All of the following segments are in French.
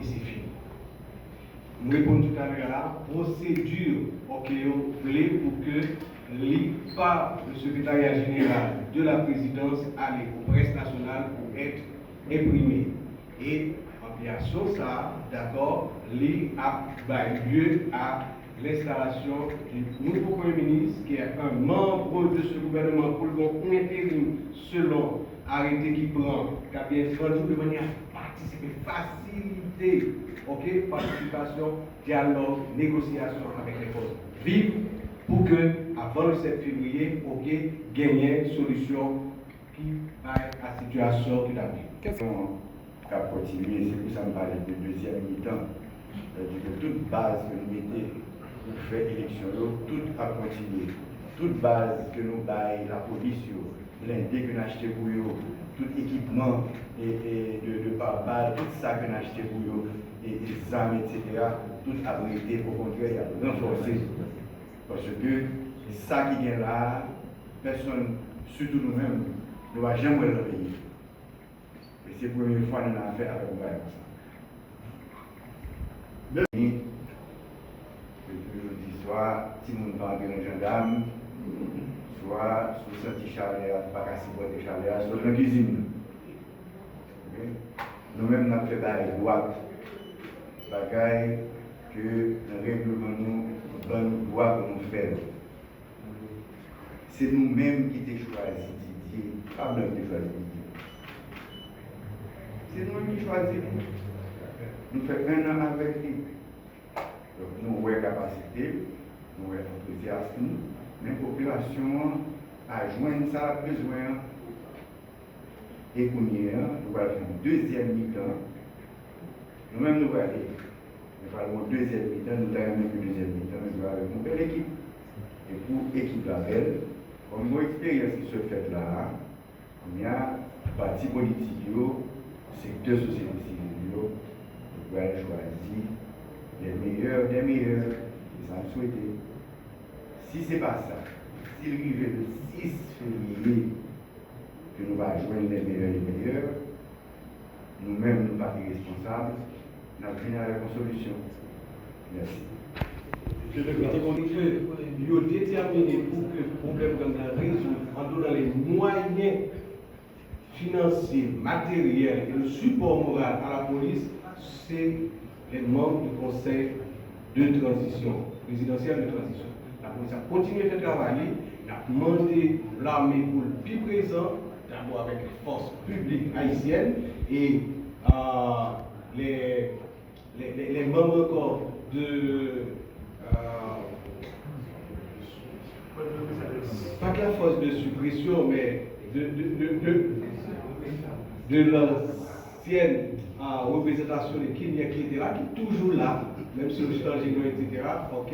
Ici fini. Nous répondons tout à l'heure à la procédure ok, pour que le secrétariat général de la présidence aille au presse nationale pour être imprimé. Et en application ça, d'accord, a lieu à l'installation du nouveau Premier ministre qui est un membre de ce gouvernement pour le intérim selon arrêté qui prend, qui a bien rendu de manière à participer, faciliter, ok, participation, dialogue, négociation avec les forces vives pour que, avant le 7 février, ok, gagner une solution qui va à la situation qui a vu. Qu'à continuer, c'est pour ça que je parle de deuxième mi-temps. De toute base que nous mettons pour faire élection, tout a continué. Toute base que nous baillons, la police, blindé que nous achetons pour eux, tout équipement de pare-balles, tout ça que nous achetons pour eux, et les armes, etc., tout a été au contraire renforcé. Parce que ça qui est là, personne, surtout nous-mêmes, ne va jamais le payer. Et c'est la première fois que nous avons fait avec un bail comme ça. Soit si nous va entrer dans le gendarme, soit sous senti chaleur, pas qu'à supporter chaleur, soit dans la cuisine. Nous-mêmes, nous avons fait des droits, bagaille que le règlement nous donne droit pour nous faire. C'est nous-mêmes qui avons choisi Didier, pas Blanc qui choisi Didier. C'est nous-mêmes qui choisissons. Nous faisons 1 an avec lui. Donc nous avons capacité, nous avons enthousiasme, mais la population a joint ça besoin. Et pour nous, nous allons faire une deuxième mi-temps. Nous-mêmes, nous allons aller. Nous allons faire une deuxième mi-temps, nous allons faire une deuxième mi-temps, nous allons faire une belle équipe. Et pour l'équipe la belle, comme mon expérience qui se fait là, il y a parti politique, secteur société civile, nous allons choisir les meilleurs des meilleurs, ça me souhaiter. Si ce n'est pas ça, s'il arrive le 6 février, que nous allons joindre les meilleurs, nous-mêmes, nous ne sommes pas responsables, nous allons finir avec une solution. Merci. Je veux dire que nous déterminé pour que le problème soit résolu en donnant les moyens financiers, matériels et le support moral à la police, c'est les membres du conseil de transition, présidentiel de transition. La police a continué de travailler, elle a demandé l'armée pour le plus présent, d'abord avec les forces publiques haïtiennes et les membres encore de pas de la force de suppression, mais de l'ancienne représentation de Kenya qui était là, qui est toujours là, même si le changement, etc. Ok,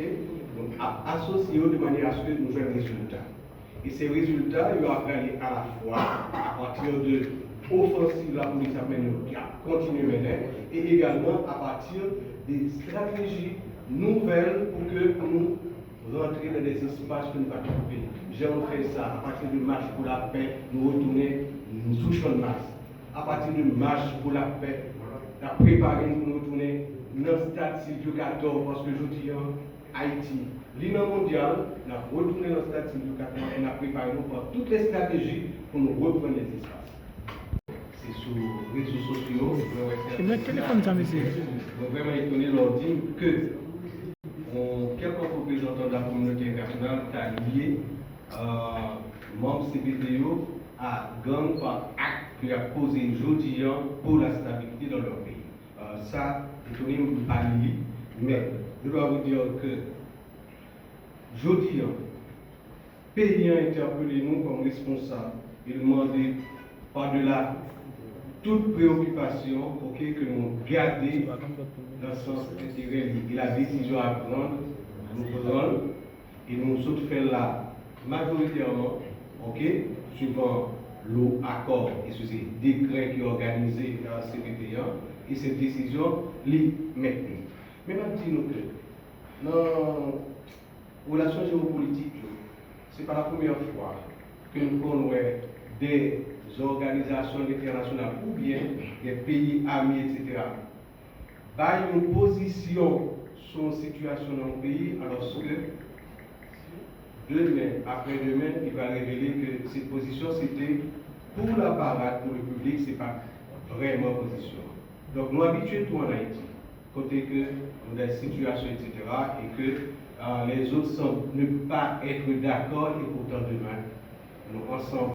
donc associé de manière à ce que nous faisons des résultats. Et ces résultats, ils vont aller à la fois à partir de l'offensive la police qui a continué maintenant, et également à partir des stratégies nouvelles pour que nous rentrer dans des espaces que nous avons trouvés. J'ai fait ça à partir de marche pour la paix, nous retourner sous champ de masse. À partir de marche pour la paix, nous avons préparé pour nous retourner dans le stade Silvio 14 parce que je dis Haïti, l'Union mondiale, nous avons retourné dans le stade Silvio 14 et nous avons préparé pour toutes les stratégies pour nous reprendre les espaces. C'est sur les réseaux sociaux. C'est le téléphone, ça, monsieur. Je suis vraiment étonné de leur dire que quelques représentants de la communauté internationale ont lié membres CPTO à gang par acte qui a posé aujourd'hui pour la stabilité dans leur pays. Ça, étonné de ne pas lié, mais je dois vous dire que aujourd'hui, le pays a interpellé nous comme responsables et demandé par-delà toute préoccupation que nous gardions dans le sens intérêt et la décision à prendre, nous prenons et nous sommes fait là majoritairement, suivant l'accord et ce décret qui est organisé dans la CPT1 et cette décision est maintenue. Mais maintenant, dans la relation géopolitique, ce n'est pas la première fois que nous connaissons des organisations internationales ou bien des pays amis, etc., par une position sur une situation dans le pays, alors que demain, après-demain, il va révéler que cette position, c'était pour la parade, pour le public, ce n'est pas vraiment position. Donc, nous habituons tout en Haïti, côté que nous avons des situations, etc., et que les autres semblent ne pas être d'accord, et pourtant demain, nous ensemble.